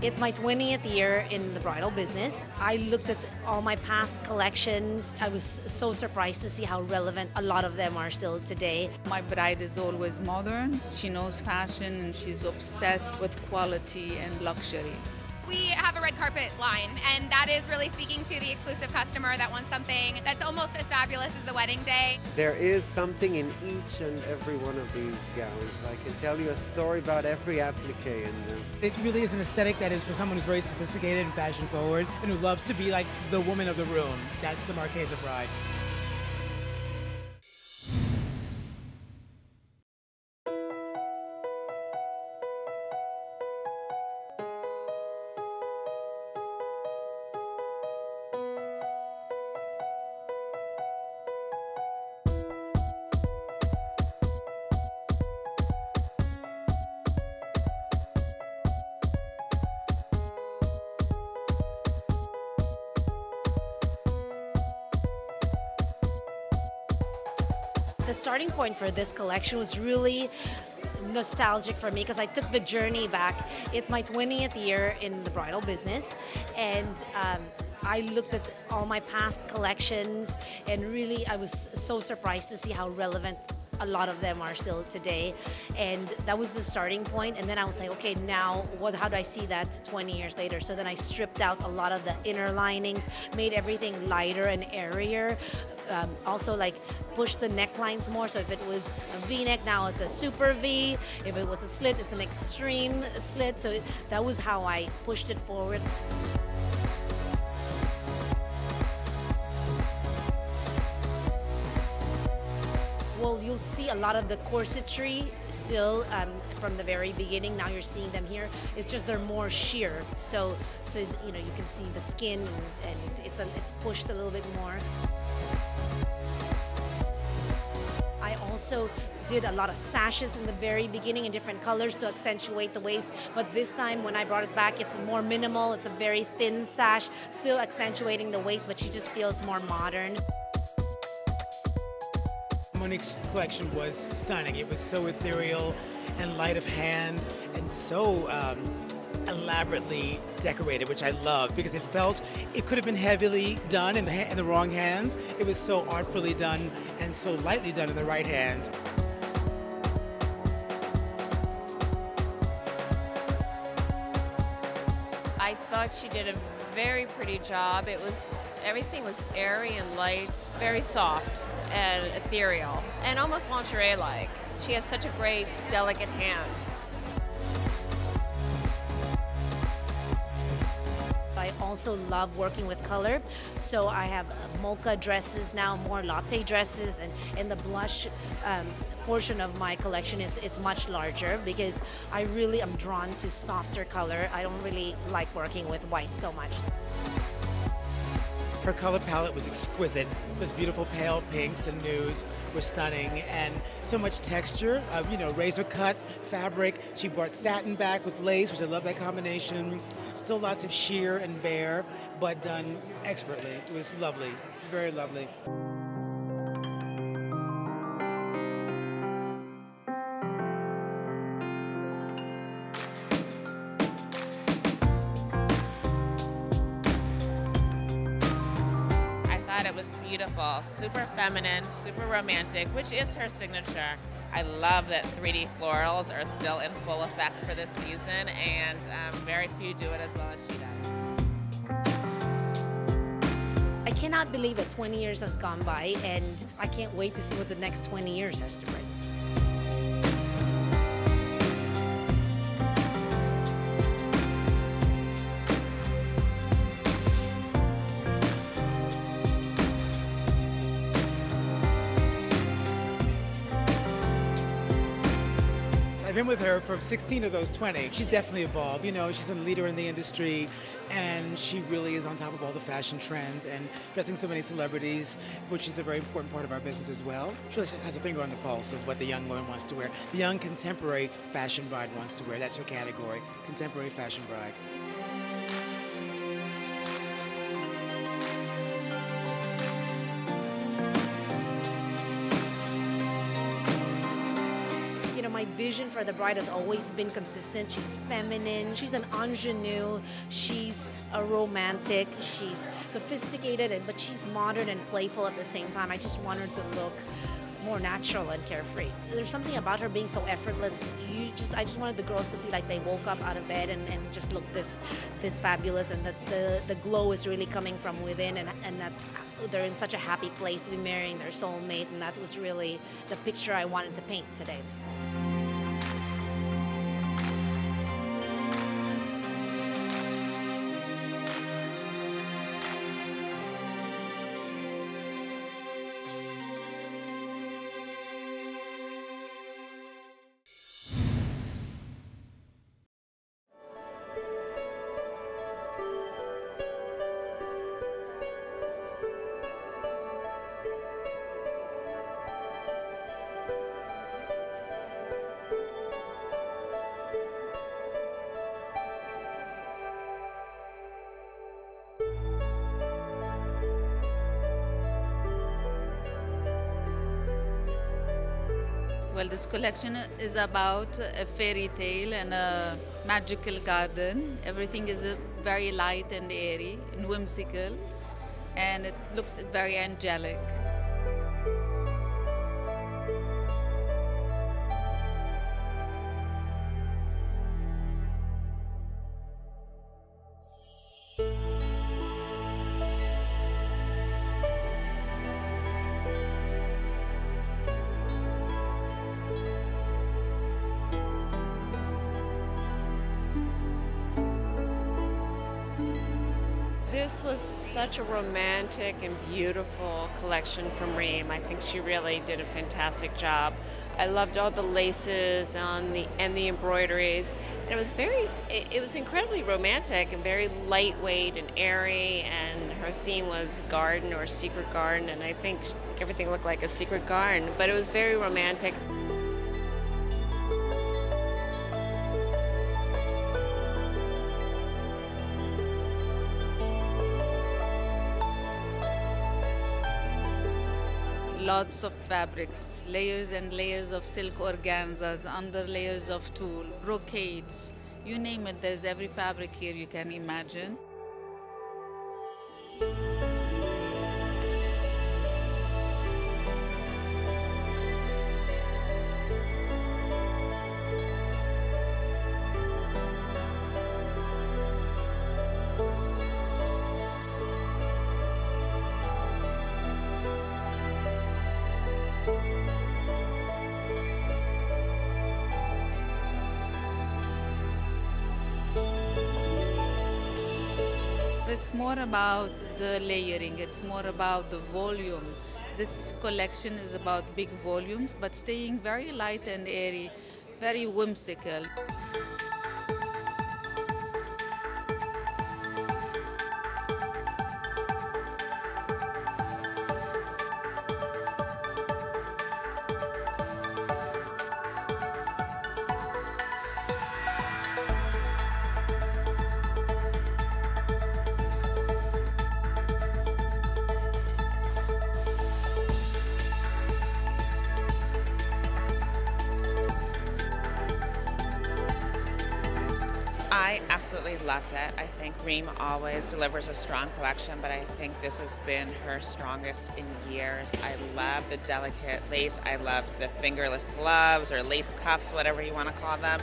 It's my 20th year in the bridal business. I looked at all my past collections. I was so surprised to see how relevant a lot of them are still today. My bride is always modern. She knows fashion and she's obsessed with quality and luxury. We have a red carpet line, and that is really speaking to the exclusive customer that wants something that's almost as fabulous as the wedding day. There is something in each and every one of these gowns. I can tell you a story about every applique in them. It really is an aesthetic that is for someone who's very sophisticated and fashion forward and who loves to be like the woman of the room. That's the Marchesa bride. The starting point for this collection was really nostalgic for me because I took the journey back. It's my 20th year in the bridal business, and I looked at all my past collections, and really I was so surprised to see how relevant a lot of them are still today. And that was the starting point. And then I was like, okay, now how do I see that 20 years later? So then I stripped out a lot of the inner linings, made everything lighter and airier. Also like pushed the necklines more. So if it was a V-neck, now it's a super V. If it was a slit, it's an extreme slit. So that was how I pushed it forward. Well, you'll see a lot of the corsetry still from the very beginning. Now you're seeing them here. It's just they're more sheer. So you know, you can see the skin, and it's pushed a little bit more. I also did a lot of sashes in the very beginning in different colors to accentuate the waist, but this time when I brought it back, it's more minimal. It's a very thin sash, still accentuating the waist, but she just feels more modern. Monique's collection was stunning. It was so ethereal and light of hand and so elaborately decorated, which I love because it could have been heavily done in the wrong hands. It was so artfully done and so lightly done in the right hands. I thought she did a very pretty job. Everything was airy and light, very soft and ethereal, and almost lingerie-like. She has such a great, delicate hand. I also love working with color, so I have mocha dresses now, more latte dresses, and the blush portion of my collection is much larger because I really am drawn to softer color. I don't really like working with white so much. Her color palette was exquisite. Those beautiful pale pinks and nudes were stunning, and so much texture, you know, razor cut fabric. She brought satin back with lace, which I love that combination. Still lots of sheer and bare, but done expertly. It was lovely, very lovely. It was beautiful, super feminine, super romantic, which is her signature. I love that 3D florals are still in full effect for this season, and very few do it as well as she does. I cannot believe that 20 years has gone by, and I can't wait to see what the next 20 years has to bring. I've been with her for 16 of those 20. She's definitely evolved. You know, she's a leader in the industry, and she really is on top of all the fashion trends and dressing so many celebrities, which is a very important part of our business as well. She really has a finger on the pulse of what the young woman wants to wear. The young contemporary fashion bride wants to wear. That's her category, contemporary fashion bride. my vision for the bride has always been consistent. She's feminine, she's an ingenue, she's a romantic, she's sophisticated, but she's modern and playful at the same time. I just want her to look more natural and carefree. There's something about her being so effortless. I just wanted the girls to feel like they woke up out of bed and just look this fabulous, and that the glow is really coming from within, and that they're in such a happy place to be marrying their soulmate, and that was really the picture I wanted to paint today. Well, this collection is about a fairy tale and a magical garden. Everything is very light and airy and whimsical, and it looks very angelic. This was such a romantic and beautiful collection from Reem. I think she really did a fantastic job. I loved all the laces and the embroideries. And it was incredibly romantic and very lightweight and airy, and her theme was garden or secret garden, and I think everything looked like a secret garden, but it was very romantic. Lots of fabrics, layers and layers of silk organzas, under layers of tulle, brocades, you name it, there's every fabric here you can imagine. It's more about the layering, it's more about the volume. This collection is about big volumes, but staying very light and airy, very whimsical. I absolutely loved it. I think Reem always delivers a strong collection, but I think this has been her strongest in years. I love the delicate lace. I loved the fingerless gloves or lace cuffs, whatever you want to call them.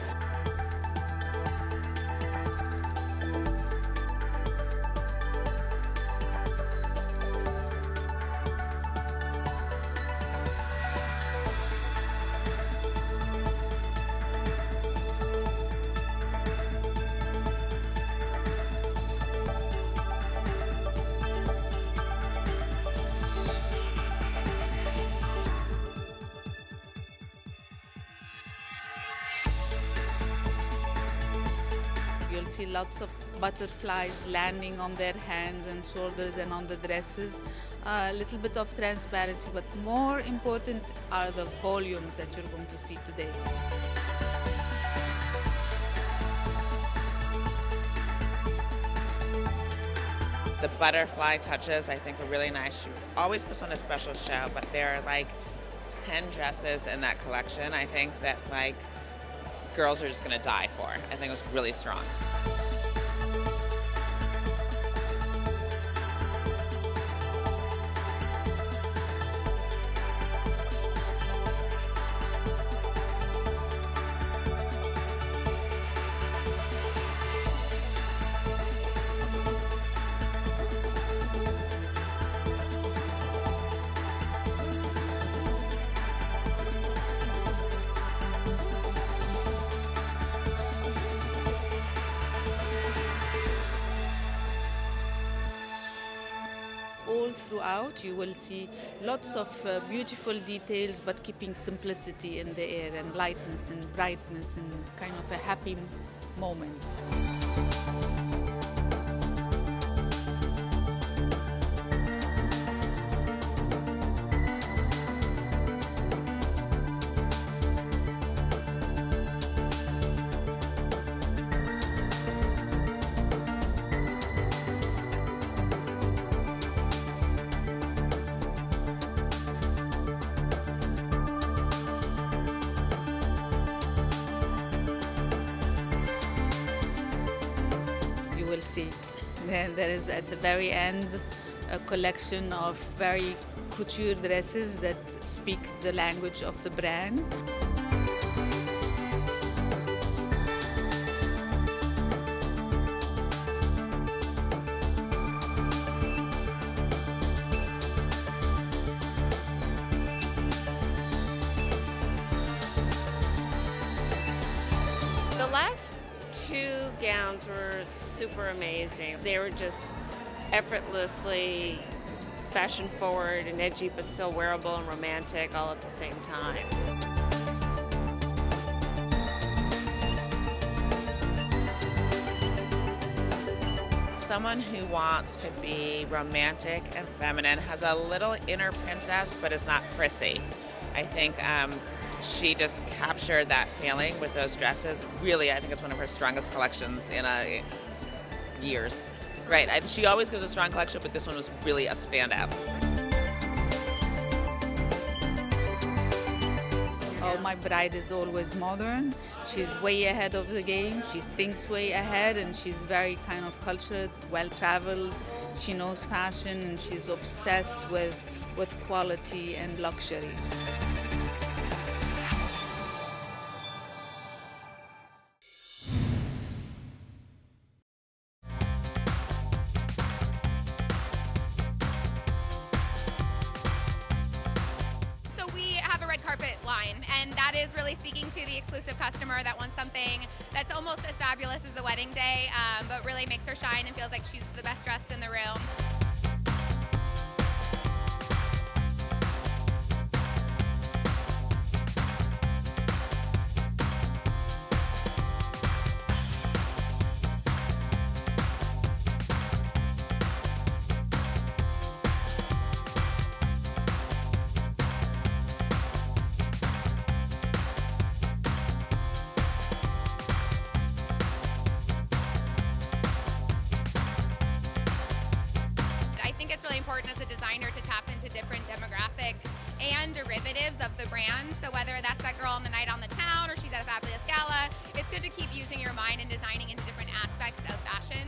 You'll see lots of butterflies landing on their hands and shoulders and on the dresses. A little bit of transparency, but more important are the volumes that you're going to see today. The butterfly touches, I think, are really nice. She always puts on a special show, but they're like 10 dresses in that collection, I think that like girls are just going to die for. I think it was really strong. All throughout you will see lots of beautiful details, but keeping simplicity in the air and lightness and brightness and kind of a happy moment. See. Then there is at the very end a collection of very couture dresses that speak the language of the brand. The last two gowns were super amazing. They were just effortlessly fashion forward and edgy, but still wearable and romantic all at the same time. Someone who wants to be romantic and feminine, has a little inner princess, but is not prissy. I think she just captured that feeling with those dresses. Really, I think it's one of her strongest collections in years. Right, she always gives a strong collection, but this one was really a standout. Oh, my bride is always modern. She's way ahead of the game. She thinks way ahead, and she's very kind of cultured, well-traveled. She knows fashion, and she's obsessed with quality and luxury. Red carpet line, and that is really speaking to the exclusive customer that wants something that's almost as fabulous as the wedding day, but really makes her shine and feels like she's the best dressed in the room. It's really important as a designer to tap into different demographic and derivatives of the brand. So whether that's that girl on the night on the town or she's at a fabulous gala, it's good to keep using your mind and designing into different aspects of fashion.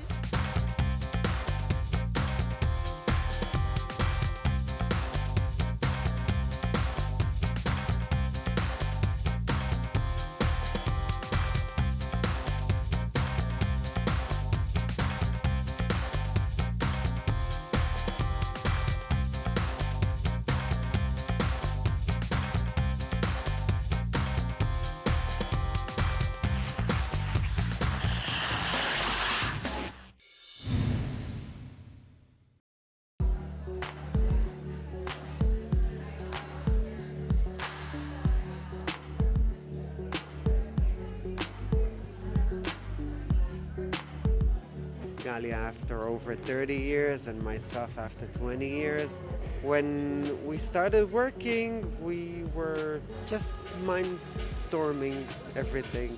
Galia after over 30 years and myself after 20 years. When we started working, we were just mind-storming everything,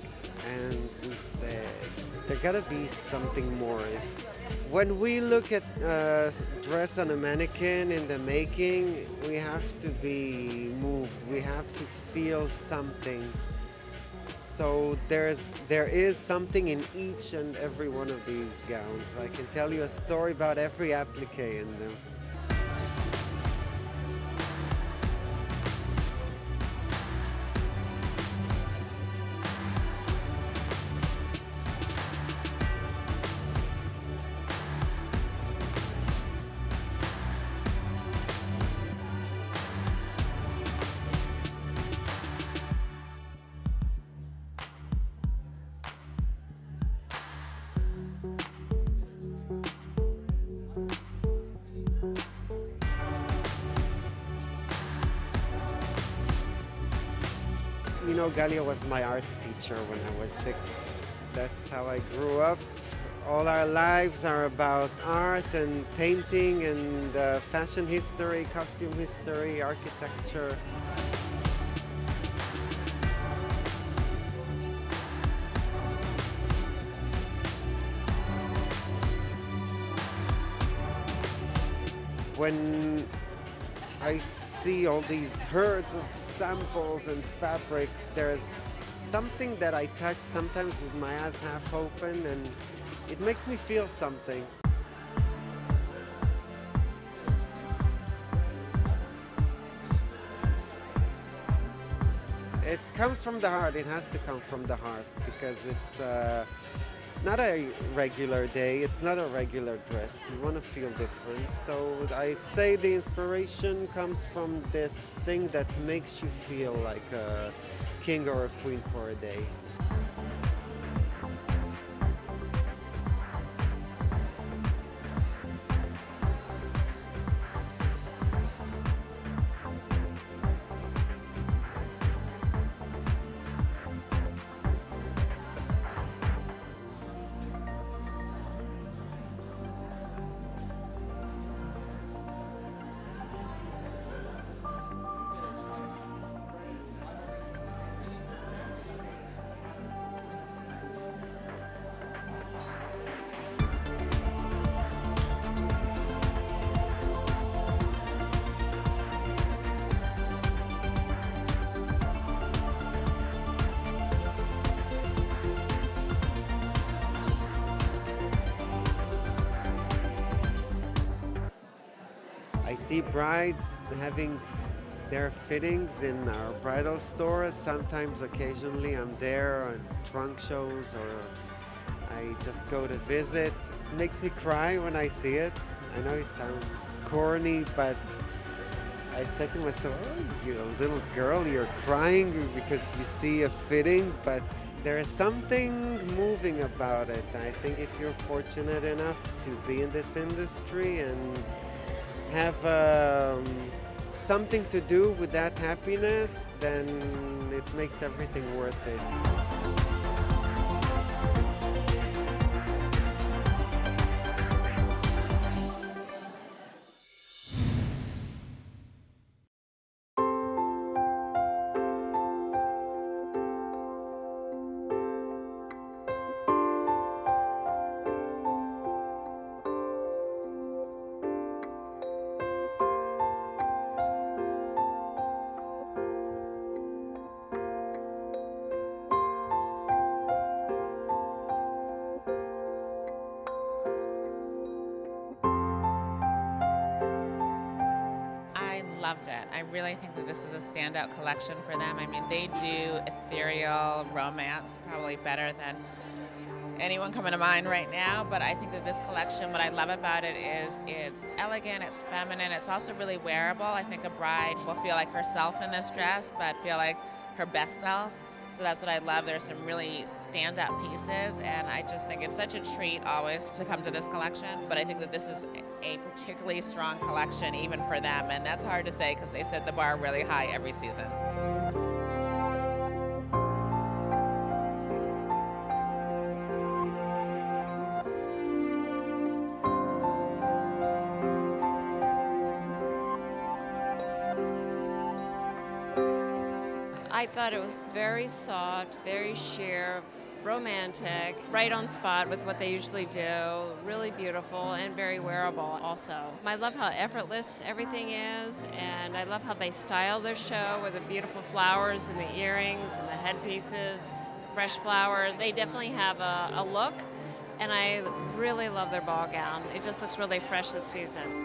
and we said, there gotta be something more. When we look at dress on a mannequin in the making, we have to be moved. We have to feel something. So there is something in each and every one of these gowns. I can tell you a story about every applique in them. You know, Galia was my arts teacher when I was 6. That's how I grew up. All our lives are about art and painting and fashion history, costume history, architecture. When I see all these herds of samples and fabrics, there's something that I touch sometimes with my eyes half open, and it makes me feel something. It comes from the heart. It has to come from the heart because it's not a regular day, it's not a regular dress. You want to feel different. So I'd say the inspiration comes from this thing that makes you feel like a king or a queen for a day. I see brides having their fittings in our bridal stores. Sometimes, occasionally, I'm there on trunk shows or I just go to visit. It makes me cry when I see it. I know it sounds corny, but I said to myself, oh, you're a little girl, you're crying because you see a fitting, but there is something moving about it. I think if you're fortunate enough to be in this industry and have something to do with that happiness, then it makes everything worth it. Loved it. I really think that this is a standout collection for them. I mean, they do ethereal romance probably better than anyone coming to mind right now, but I think that this collection, what I love about it is it's elegant, it's feminine, it's also really wearable. I think a bride will feel like herself in this dress, but feel like her best self. So that's what I love. There's some really standout pieces, and I just think it's such a treat always to come to this collection. But I think that this is a particularly strong collection even for them, and that's hard to say because they set the bar really high every season. I thought it was very soft, very sheer, romantic, right on spot with what they usually do, really beautiful and very wearable also. I love how effortless everything is, and I love how they style their show with the beautiful flowers and the earrings and the headpieces, the fresh flowers. They definitely have a look, and I really love their ball gown. It just looks really fresh this season.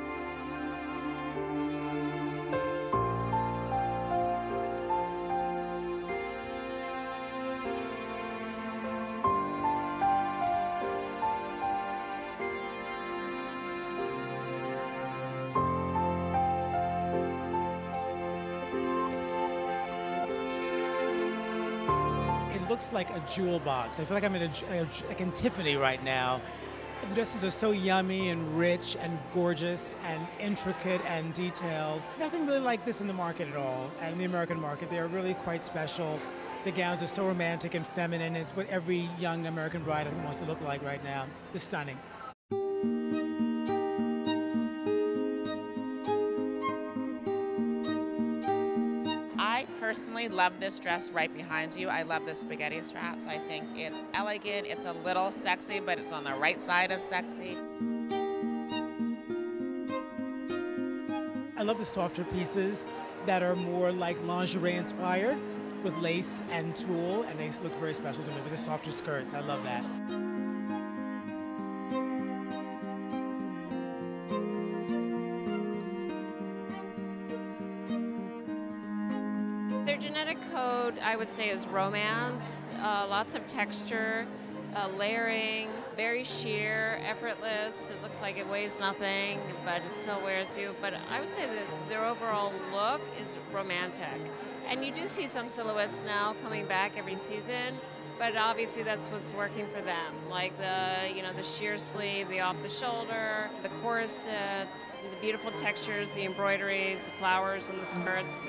Looks like a jewel box. I feel like I'm like in Tiffany right now. The dresses are so yummy and rich and gorgeous and intricate and detailed. Nothing really like this in the market at all. And in the American market, they are really quite special. The gowns are so romantic and feminine. It's what every young American bride I think wants to look like right now. They're stunning. I personally love this dress right behind you. I love the spaghetti straps. I think it's elegant, it's a little sexy, but it's on the right side of sexy. I love the softer pieces that are more like lingerie inspired with lace and tulle, and they look very special to me with the softer skirts. I love that. Their genetic code, I would say, is romance, lots of texture, layering, very sheer, effortless. It looks like it weighs nothing, but it still wears you. But I would say that their overall look is romantic. And you do see some silhouettes now coming back every season, but obviously that's what's working for them. Like the sheer sleeve, the off the shoulder, the corsets, the beautiful textures, the embroideries, the flowers on the skirts.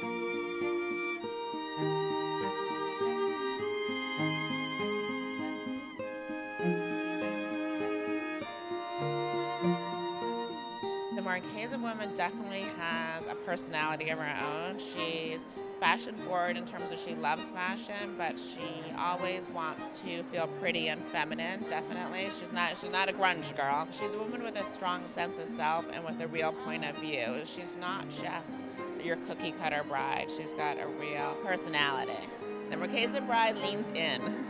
The Marchesa woman definitely has a personality of her own. She's fashion forward in terms of she loves fashion, but she always wants to feel pretty and feminine, definitely. She's not a grunge girl. She's a woman with a strong sense of self and with a real point of view. She's not just your cookie cutter bride. She's got a real personality. The Marchesa bride leans in.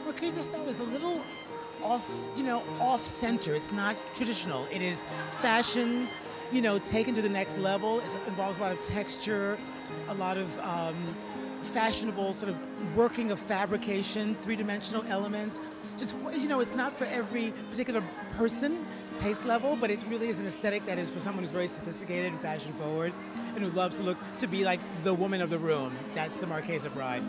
Marchesa style is a little off-center. It's not traditional. It is fashion, taken to the next level. It involves a lot of texture, a lot of fashionable sort of working of fabrication, three-dimensional elements. Just, it's not for every particular person's taste level, but it really is an aesthetic that is for someone who's very sophisticated and fashion forward and who loves to be like the woman of the room. That's the Marchesa bride.